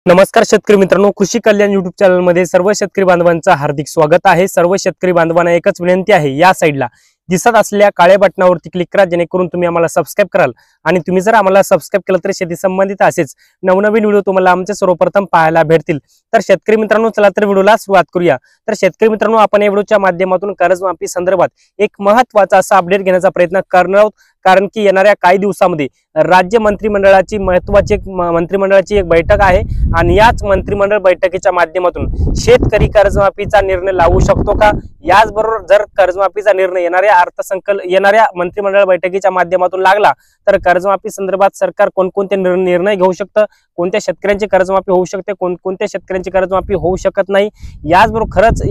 नमस्कार शेतकरी मित्रांनो, कृषी कल्याण युट्यूब चॅनल मध्ये सर्व शेतकरी बांधवांचं हार्दिक स्वागत आहे। सर्व शेतकरी बांधवांना एकच विनंती आहे, या साइडला दिसत असलेल्या काळ्या बटनावरती क्लिक करा, जेणेकरून तुम्ही आम्हाला सबस्क्राइब कराल। आणि तुम्ही जर आम्हाला सबस्क्राइब केलं तर शेती संबंधित असेच नवनवीन व्हिडिओ तुम्हाला आमच्या सर्वप्रथम पाहायला भेटतील। तर शेतकरी मित्रांनो, चला तर व्हिडिओला सुरुवात करूया। तर शेतकरी मित्रांनो, आपण या व्हिडिओच्या माध्यमातून कर्जमाफी संदर्भात एक महत्त्वाचा असा अपडेट घेण्याचा प्रयत्न करणार आहोत, कारण की येणाऱ्या काही दिवसांमध्ये राज्य मंत्रिमंडळाची महत्त्वाची मंत्रिमंडळाची एक बैठक आहे आणि याच मंत्रिमंडळ बैठकीच्या माध्यमातून शेतकरी कर्जमाफीचा निर्णय लावू शकतो का, याचबरोबर जर कर्जमाफीचा निर्णय येणाऱ्या मंत्रिमंडळ बैठकीच्या माध्यमातून लागला तर कर्जमाफी संदर्भात सरकार कोणकोणते निर्णय घेऊ शकतं, कोणत्या शेतकऱ्यांची कर्जमाफी होऊ शकते, कोणत्या शेतकऱ्यांची कर्जमाफी होऊ शकत नाही, याचबरोबर खरंच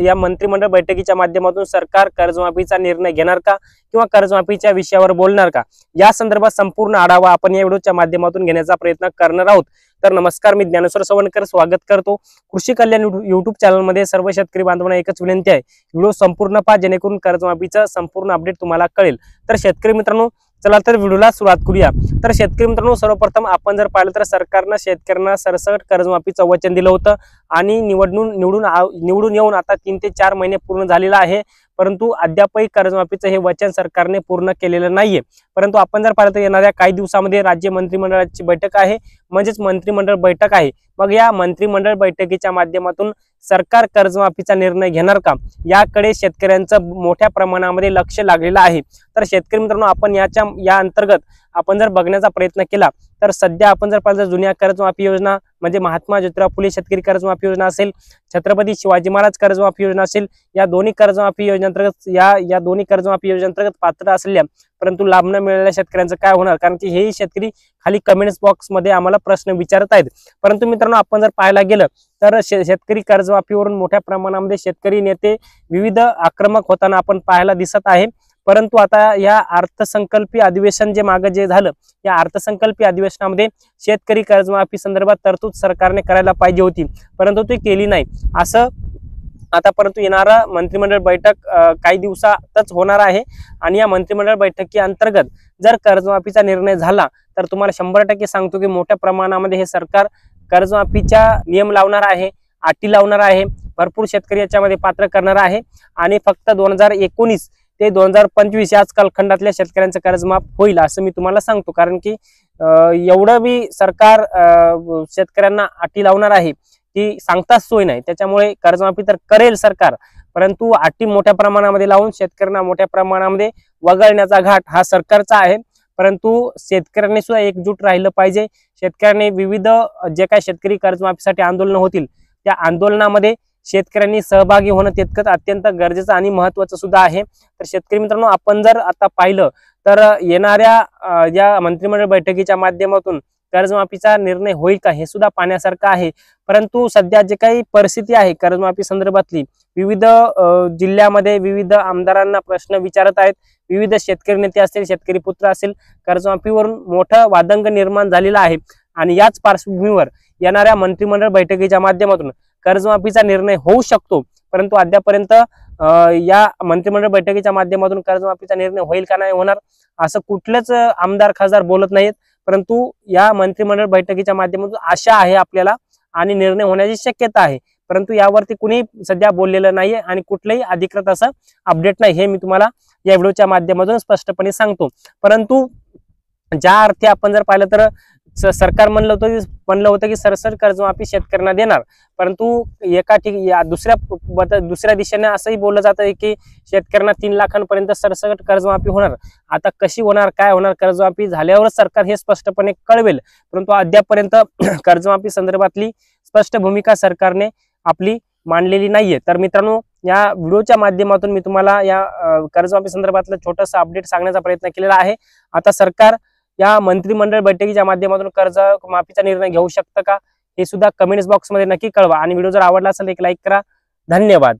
या मंत्रिमंडळ बैठकीच्या माध्यमातून सरकार कर्जमाफीचा निर्णय घेणार का किंवा कर्जमाफीच्या विषयावर बोलणार का, या संदर्भात संपूर्ण आढावा आपण या व्हिडिओच्या माध्यमातून घेण्याचा प्रयत्न करणार आहोत। तर नमस्कार, मी ज्ञानेश्वर सवणकर स्वागत करतो कृषी कल्याण युट्यूब चॅनल मध्ये। सर्व शेतकरी बांधवांना एकच विनंती आहे, व्हिडिओ संपूर्ण पहा, जेणेकरून कर्जमाफीचं संपूर्ण अपडेट तुम्हाला कळेल। तर शेतकरी मित्रांनो, चला तर व्हिडिओला सुरुवात करूया। तर शेतकरी मित्रांनो, सर्वप्रथम आपण जर पाहिलं तर सरकारनं शेतकऱ्यांना सरसकट कर्जमाफीचं वचन दिलं होतं आणि निवडून येऊन आता 3 ते 4 महिने पूर्ण झालेला आहे, परंतु अद्यापही कर्जमाफीचं हे वचन सरकारने पूर्ण केलेलं नाहीये। परंतु आपण जर पाहिलं तर येणाऱ्या काही दिवसांमध्ये राज्य मंत्रिमंडळाची बैठक आहे, म्हणजेच मंत्रिमंडळ बैठक आहे। मग या मंत्रिमंडळ बैठकीच्या माध्यमातून सरकार कर्जमाफीचा निर्णय घेणार का, याकडे शेतकऱ्यांचं मोठ्या प्रमाणामध्ये लक्ष लागलेलं आहे। तर शेतकरी मित्रांनो, आपण या अंतर्गत आपण जर बघण्याचा प्रयत्न केला तर सध्या आपण जर पाहिलं जुन्या कर्जमाफी योजना म्हणजे महात्मा ज्योतिराव फुले शेतकरी कर्जमाफी योजना असेल, छत्रपती शिवाजी महाराज कर्जमाफी योजना असेल, या दोन्ही कर्जमाफी योजनेअंतर्गत या दोन्ही कर्जमाफी योजनेअंतर्गत पात्र असलेल्या परंतु लाभ न मिळालेल्या शेतकऱ्यांचं काय होणार, कारण की हेही शेतकरी खाली कमेंट्स बॉक्स मध्ये आम्हाला प्रश्न विचारत आहेत। परंतु मित्रांनो, आपण जर पाहायला गेलं तर शेतकरी कर्जमाफीवरून मोठ्या प्रमाणामध्ये शेतकरी नेते विविध आक्रमक होताना आपण पाहायला दिसत आहे। परंतु आता या अर्थसंकल्पीय अधिवेशन जे मागे जे झालं, या अर्थसंकल्पीय अधिवेशनामध्ये शेतकरी कर्जमाफी संदर्भात तरतूद सरकारने करायला पाहिजे होती, परंतु ती केली नाही असं आता। परंतु येणारा मंत्रिमंडळ बैठक काही दिवसातच होणार आहे आणि या मंत्रिमंडळ बैठकी अंतर्गत जर कर्जमाफीचा निर्णय झाला तर तुम्हाला 100% सांगतो की मोठ्या प्रमाणामध्ये हे सरकार कर्जमाफीचा नियम लावणार आहे, अटी लावणार आहे, भरपूर शेतकरी याच्यामध्ये पात्र करणार आहे आणि फक्त 2019 ते 2025 याच कालखंडातल्या शेतकऱ्यांचं कर्जमाफ होईल असं मी तुम्हाला सांगतो, कारण की एवढं बी सरकार शेतकऱ्यांना अटी लावणार आहे की सांगताच सोय नाही। त्याच्यामुळे कर्जमाफी तर करेल सरकार, परंतु अटी मोठ्या प्रमाणामध्ये लावून शेतकऱ्यांना मोठ्या प्रमाणामध्ये वगळण्याचा घाट हा सरकारचा आहे। परंतु शेतकऱ्यांनी सुद्धा एकजूट राहिलं पाहिजे। शेतकऱ्यांनी विविध जे काही शेतकरी कर्जमाफीसाठी आंदोलन होतील त्या आंदोलनामध्ये शेतकऱ्यांनी सहभागी होणं तितकंच अत्यंत गरजेचं आणि महत्त्वाचं सुद्धा आहे। तर शेतकरी मित्रांनो, आपण जर आता पाहिलं तर येणाऱ्या या मंत्रिमंडळ बैठकीच्या माध्यमातून कर्जमाफीचा निर्णय होईल का हे सुद्धा पाहण्यासारखं आहे। परंतु सध्या जे काही परिस्थिती आहे कर्जमाफी संदर्भातली, विविध जिल्ह्यामध्ये विविध आमदारांना प्रश्न विचारत आहेत, विविध शेतकरी नेते असतील, शेतकरी पुत्र असेल, कर्जमाफीवरून मोठं वादंग निर्माण झालेला आहे आणि याच पार्श्वभूमीवर येणाऱ्या मंत्रिमंडळ बैठकीच्या माध्यमातून कर्जमाफीचा निर्णय होऊ शकतो, परंतु अद्यापर्यंत या मंत्रिमंडळ बैठकीच्या माध्यमातून कर्जमाफीचा निर्णय होईल का नाही होणार असं कुठलेच आमदार खासदार बोलत नाहीत। परंतु या मंत्रिमंडळ बैठकीच्या माध्यमातून आशा आहे आपल्याला आणि निर्णय होण्याची शक्यता आहे, परंतु यावरती कुणी सध्या बोललेलं नाहीये आणि कुठलंही अधिकृत असं अपडेट नाही, हे मी तुम्हाला या व्हिडिओच्या माध्यमातून स्पष्टपणे सांगतो। परंतु ज्या अर्थी आपण जर पाहिलं तर सरकार म्हणलं होतं की सरसकट कर्जमाफी शेतकऱ्यांना देणार, परंतु दुसऱ्या दिशेने असंही बोललं जातं की शेतकऱ्यांना 3 लाखांपर्यंत सरसकट कर्जमाफी होणार। आता कशी होणार, काय होणार, कर्जमाफी झाल्यावरच सरकार हे स्पष्टपणे कळवेल, परंतु अद्यापर्यंत कर्जमाफी संदर्भातली स्पष्ट भूमिका सरकारने आपली मांडलेली नाहीये। तर मित्रांनो, या व्हिडिओच्या माध्यमातून मी तुम्हाला या कर्जमाफी संदर्भातलं छोटंसं अपडेट सांगण्याचा प्रयत्न केलेला आहे। आता सरकार या मंत्रिमंडळ बैठकीच्या माध्यमातून कर्जमाफीचा निर्णय घेऊ शकतं का हे सुद्धा कमेंट्स बॉक्स मध्ये नक्की कळवा आणि व्हिडिओ जर आवडला असेल एक लाईक करा। धन्यवाद।